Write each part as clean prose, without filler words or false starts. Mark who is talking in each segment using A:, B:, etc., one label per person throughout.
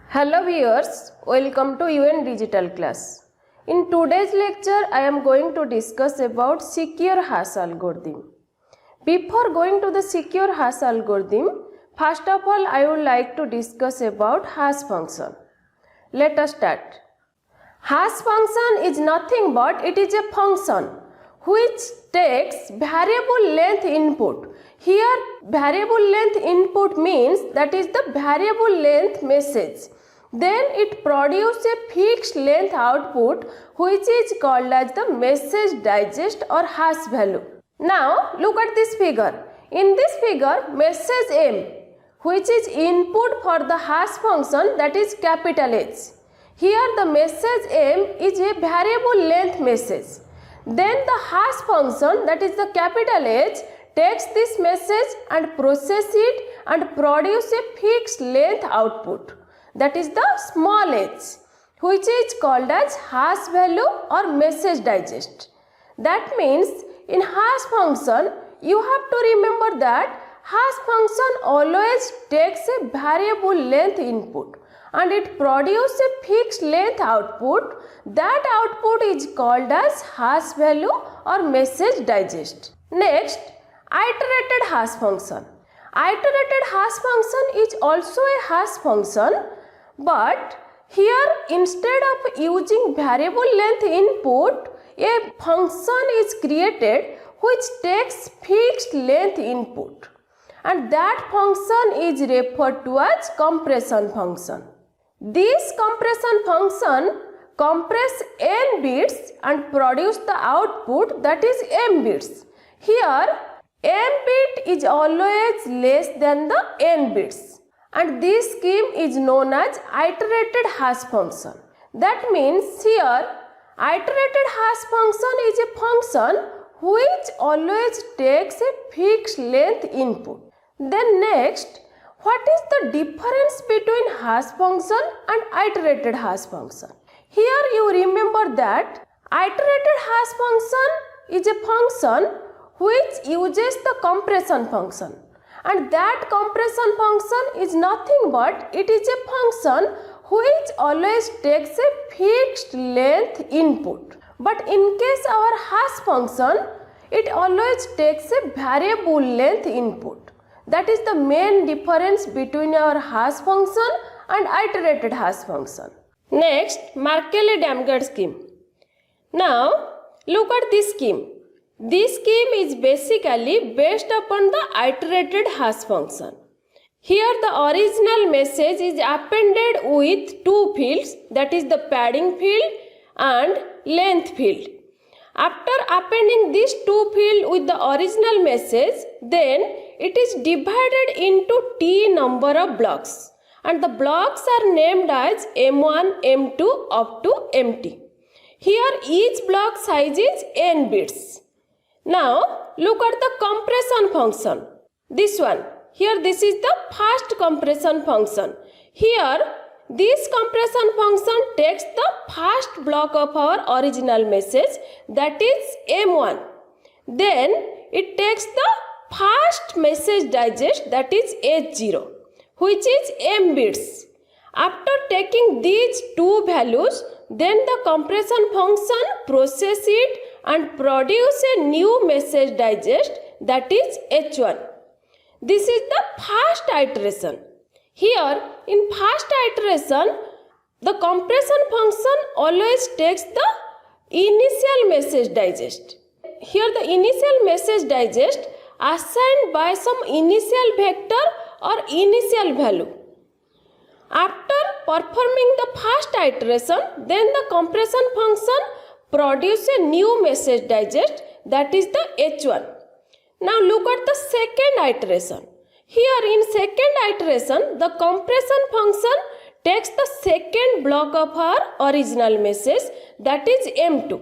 A: Hello viewers, welcome to UN Digital Class. In today's lecture, I am going to discuss about secure hash algorithm. Before going to the secure hash algorithm, first of all I would like to discuss about hash function. Let us start. Hash function is nothing but it is a function which takes variable length input. Here variable length input means that is the variable length message. Then it produces a fixed length output which is called as the message digest or hash value. Now look at this figure. In this figure message M which is input for the hash function, that is capital H. Here the message M is a variable length message. Then the hash function, that is the capital H, takes this message and process it and produce a fixed length output, that is the small h, which is called as hash value or message digest. That means in hash function you have to remember that hash function always takes a variable length input and it produces a fixed length output. That output is called as hash value or message digest. Next, iterated hash function. Iterated hash function is also a hash function, but here instead of using variable length input, a function is created which takes fixed length input, and that function is referred to as compression function. This compression function compress n bits and produce the output, that is m bits. Here m bit is always less than the n bits, and this scheme is known as iterated hash function. That means here iterated hash function is a function which always takes a fixed length input. Then next, what is the difference between hash function and iterated hash function? Here you remember that iterated hash function is a function which uses the compression function, and that compression function is nothing but it is a function which always takes a fixed length input. But in case our hash function, it always takes a variable length input. That is the main difference between our hash function and iterated hash function. Next, Merkle-Damgard Scheme. Now, look at this scheme. This scheme is basically based upon the iterated hash function. Here the original message is appended with two fields, that is the padding field and length field. After appending these two fields with the original message, then it is divided into t number of blocks, and the blocks are named as M1, M2 up to MT. Here each block size is n bits. Now look at the compression function. This one. Here this is the first compression function. Here this compression function takes the first block of our original message, that is M1. Then it takes the first message digest, that is H0, which is m bits. After taking these two values, then the compression function process it and produce a new message digest, that is H1. This is the first iteration. Here in first iteration, the compression function always takes the initial message digest. Here the initial message digest assigned by some initial vector or initial value. After performing the first iteration, then the compression function produces a new message digest, that is the H1. Now look at the second iteration. Here in second iteration, the compression function takes the second block of our original message, that is M2.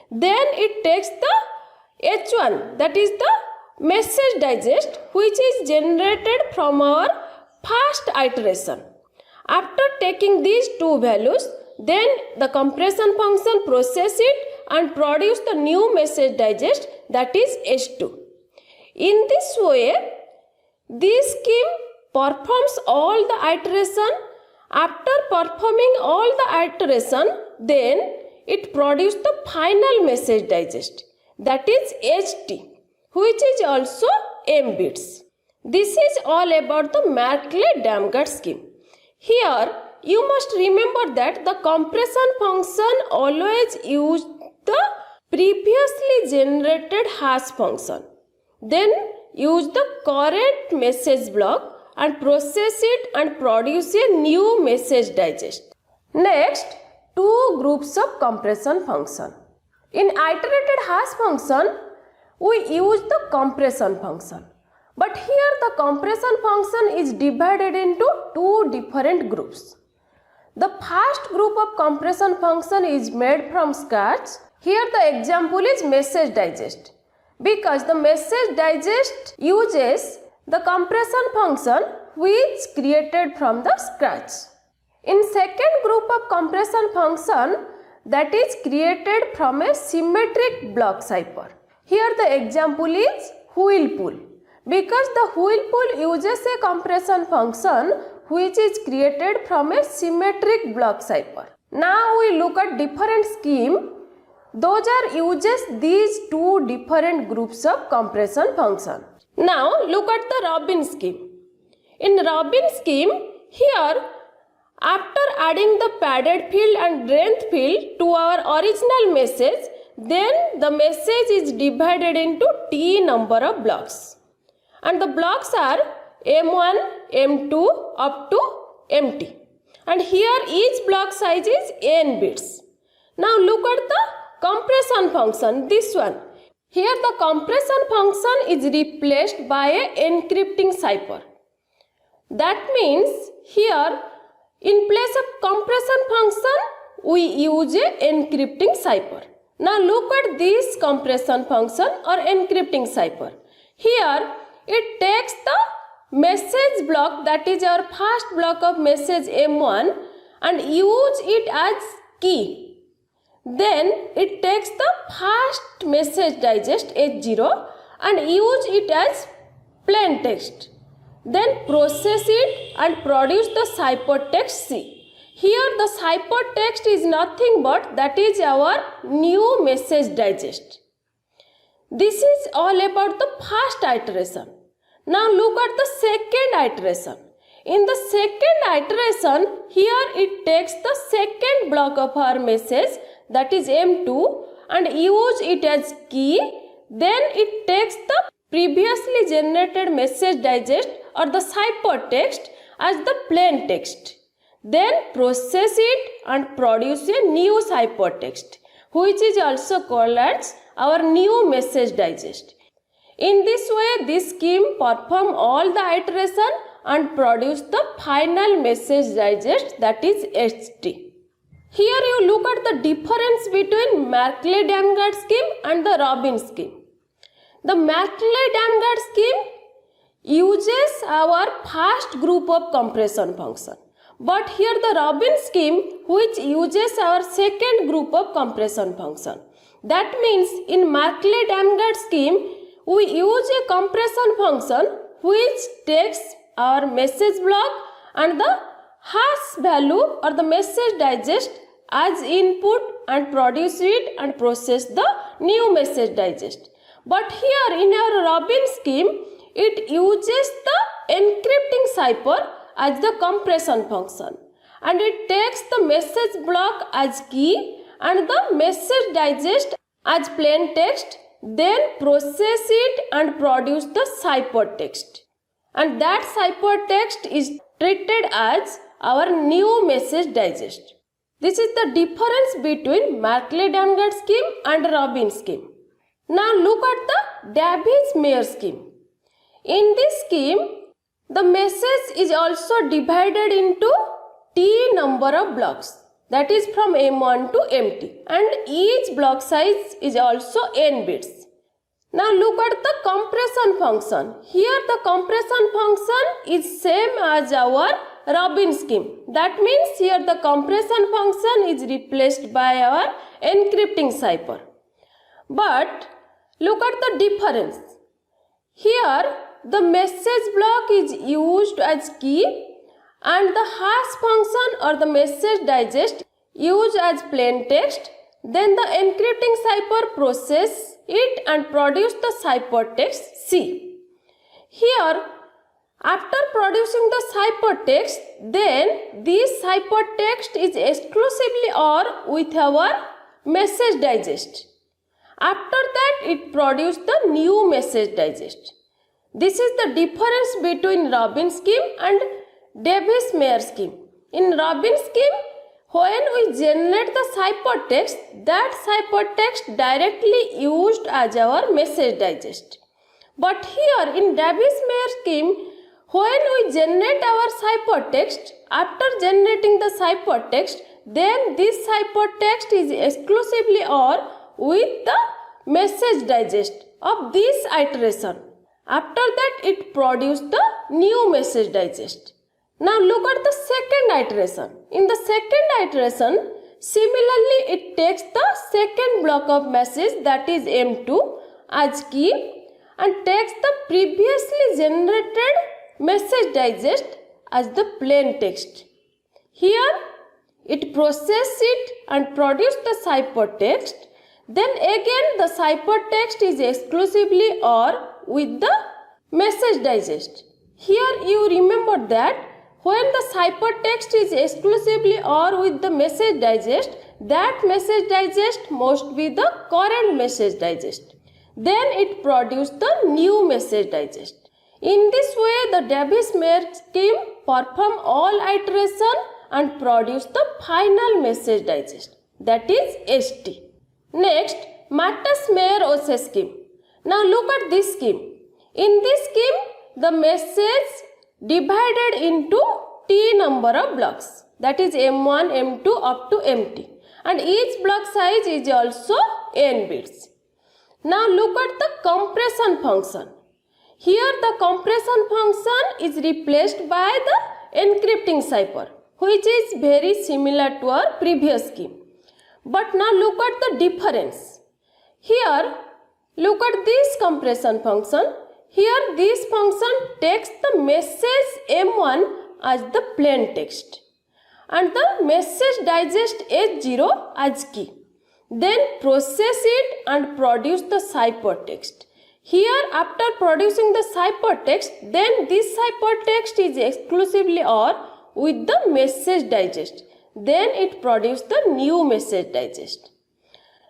A: Then it takes the H1, that is the message digest which is generated from our first iteration. After taking these two values, then the compression function process it and produce the new message digest, that is H2. In this way, this scheme performs all the iteration After performing all the iteration, then it produced the final message digest, that is HT, which is also M bits. This is all about the Merkle-Damgard scheme. Here, you must remember that the compression function always used the previously generated hash function. Then use the current message block and process it and produce a new message digest. Next, two groups of compression function. In iterated hash function, we use the compression function. But here the compression function is divided into two different groups. The first group of compression function is made from scratch. Here the example is message digest, because the message digest uses the compression function which created from the scratch. In second group of compression function, that is created from a symmetric block cipher. Here the example is wheel pool, because the wheel pool uses a compression function which is created from a symmetric block cipher. Now we look at different scheme. Those are uses these two different groups of compression function. Now look at the Rabin scheme. In Rabin scheme, here after adding the padded field and length field to our original message, then the message is divided into T number of blocks. And the blocks are M1, M2 up to MT. And here each block size is N bits. Now look at the compression function, this one. Here the compression function is replaced by a encrypting cipher. That means here in place of compression function we use a encrypting cipher. Now look at this compression function or encrypting cipher. Here it takes the message block, that is our first block of message M1, and use it as key. Then it takes the first message digest H0 and use it as plain text. Then process it and produce the ciphertext C. Here the ciphertext is nothing but that is our new message digest. This is all about the first iteration. Now look at the second iteration. In the second iteration, here it takes the second block of our message, that is M2, and use it as key. Then it takes the previously generated message digest or the ciphertext as the plain text. Then process it and produce a new ciphertext, which is also called as our new message digest. In this way, this scheme perform all the iteration and produce the final message digest, that is HT. Here you look at the difference between Merkle-Damgard scheme and the Rabin scheme. The Merkle-Damgard scheme uses our first group of compression function. But here the Rabin scheme which uses our second group of compression function. That means in Merkle-Damgard scheme, we use a compression function which takes our message block and the hash value or the message digest as input and produce it and process the new message digest. But here in our Rabin scheme, it uses the encrypting cipher as the compression function, and it takes the message block as key and the message digest as plain text, then process it and produce the ciphertext. And that ciphertext is treated as our new message digest. This is the difference between Merkle-Damgard scheme and Rabin scheme. Now look at the Davies-Meyer scheme. In this scheme, the message is also divided into T number of blocks, that is from M1 to MT, and each block size is also N bits. Now look at the compression function. Here the compression function is same as our Rabin scheme. That means here the compression function is replaced by our encrypting cipher. But look at the difference. Here the message block is used as key and the hash function or the message digest used as plain text. Then the encrypting cipher process it and produce the ciphertext C. Here, after producing the ciphertext, then this ciphertext is exclusively or with our message digest. After that, it produced the new message digest. This is the difference between Rabin scheme and Davies-Meyer scheme. In Rabin scheme, when we generate the ciphertext, that ciphertext directly used as our message digest. But here in Davies-Meyer scheme, when we generate our ciphertext, after generating the ciphertext, then this ciphertext is exclusively or with the message digest of this iteration. After that, it produced the new message digest. Now look at the second iteration. In the second iteration, similarly it takes the second block of message, that is M2 as key, and takes the previously generated message digest as the plain text. Here it processes it and produces the ciphertext. Then again the ciphertext is exclusively or with the message digest. Here you remember that when the ciphertext is exclusively or with the message digest, that message digest must be the current message digest. Then it produces the new message digest. In this way, the Davies-Meyer scheme perform all iteration and produce the final message digest, that is ST. Next, Matyas-Meyer-Oseas scheme. Now look at this scheme. In this scheme, the message divided into T number of blocks, that is M1, M2 up to MT, and each block size is also n bits. Now look at the compression function. Here the compression function is replaced by the encrypting cipher, which is very similar to our previous scheme. But now look at the difference. Here, look at this compression function. Here this function takes the message M1 as the plain text and the message digest S0 as key. Then process it and produce the ciphertext. Here, after producing the ciphertext, then this ciphertext is exclusively or with the message digest. Then it produces the new message digest.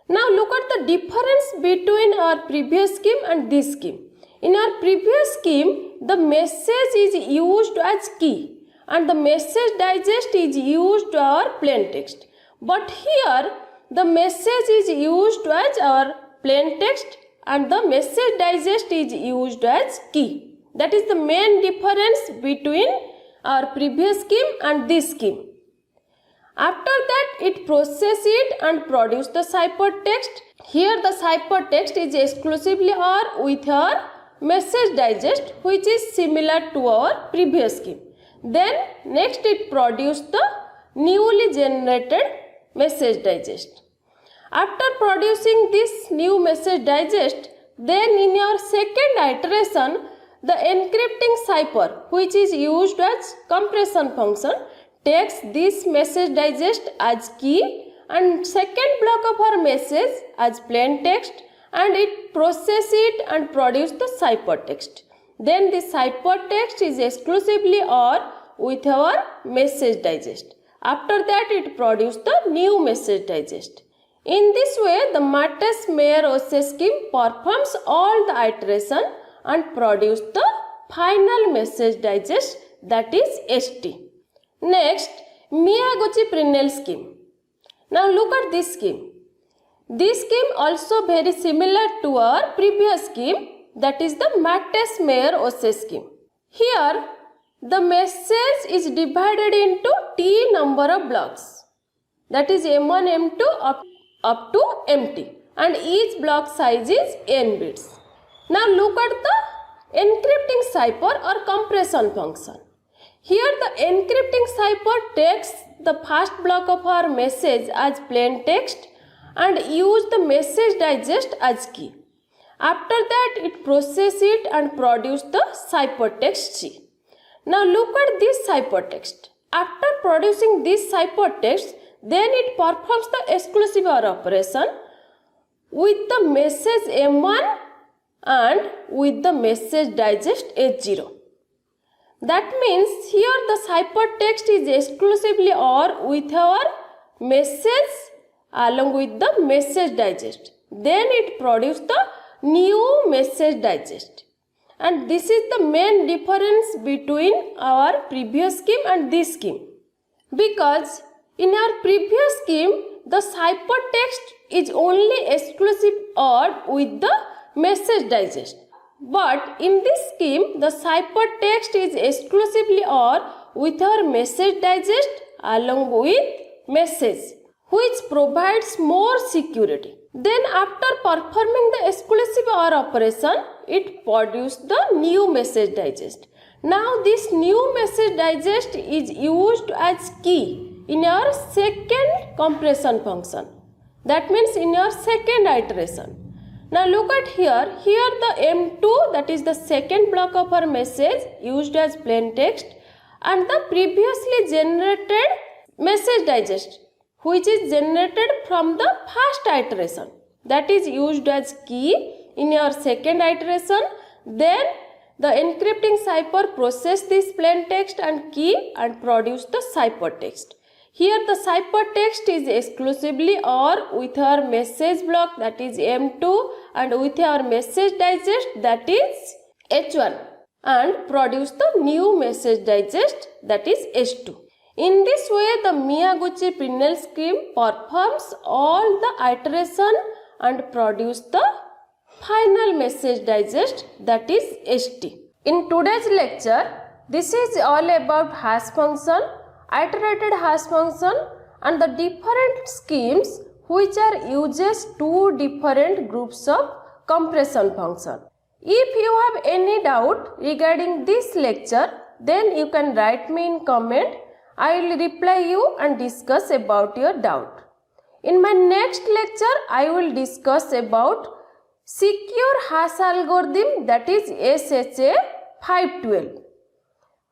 A: Now look at the difference between our previous scheme and this scheme. In our previous scheme, the message is used as key and the message digest is used our plain text. But here, the message is used as our plain text and the message digest is used as key. That is the main difference between our previous scheme and this scheme. After that, it processes it and produces the ciphertext. Here the ciphertext is exclusively or with our message digest, which is similar to our previous scheme. Then next it produces the newly generated message digest. After producing this new message digest, then in your second iteration, the encrypting cipher, which is used as compression function, takes this message digest as key and second block of our message as plain text, and it processes it and produces the ciphertext. Then the ciphertext is exclusively or with our message digest. After that, it produces the new message digest. In this way, the Matyas-Meyer-Oseas scheme performs all the iteration and produces the final message digest, that is ST. Next, Miyaguchi-Preneel scheme. Now look at this scheme. This scheme also very similar to our previous scheme, that is the Matyas-Meyer-Oseas scheme. Here, the message is divided into T number of blocks, that is M1, M2 up to MT, and each block size is n bits. Now look at the encrypting cipher or compression function. Here the encrypting cipher takes the first block of our message as plain text and use the message digest as key. After that, it processes it and produces the ciphertext C. Now look at this ciphertext. After producing this ciphertext, then it performs the exclusive OR operation with the message M1 and with the message digest H0. That means here the ciphertext is exclusively OR with our message along with the message digest. Then it produces the new message digest. And this is the main difference between our previous scheme and this scheme. Because in our previous scheme, the ciphertext is only exclusive OR with the message digest. But in this scheme, the ciphertext is exclusively OR with our message digest along with message, which provides more security. Then after performing the exclusive OR operation, it produces the new message digest. Now this new message digest is used as key in our second compression function. That means in your second iteration. Now look at here the M2, that is the second block of our message used as plain text, and the previously generated message digest, which is generated from the first iteration, that is used as key in your second iteration. Then the encrypting cipher process this plain text and key and produce the ciphertext. Here the ciphertext is exclusively OR with our message block, that is M2, and with our message digest, that is H1, and produce the new message digest, that is H2. In this way, the Miyaguchi-Preneel scheme performs all the iteration and produce the final message digest, that is HT. In today's lecture, this is all about hash function, iterated hash function, and the different schemes which are uses two different groups of compression function. If you have any doubt regarding this lecture, then you can write me in comment. I will reply you and discuss about your doubt. In my next lecture, I will discuss about secure hash algorithm, that is S.S.S 512,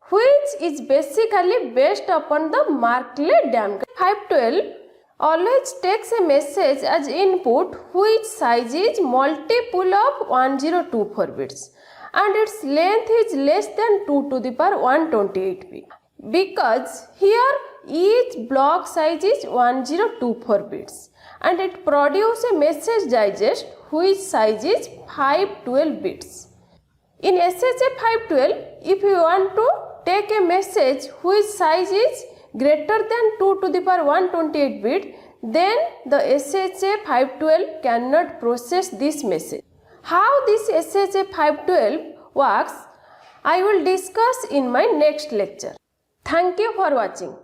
A: which is basically based upon the Merkle-Damgard 512 always takes a message as input which size is multiple of 1024 bits and its length is less than 2 to the power 128 bit. Because here each block size is 1024 bits and it produces a message digest which size is 512 bits. In S.S.S 512, if you want to take a message which size is greater than 2 to the power 128 bit, then the S.S.S 512 cannot process this message. How this S.S.S 512 works, I will discuss in my next lecture. Thank you for watching.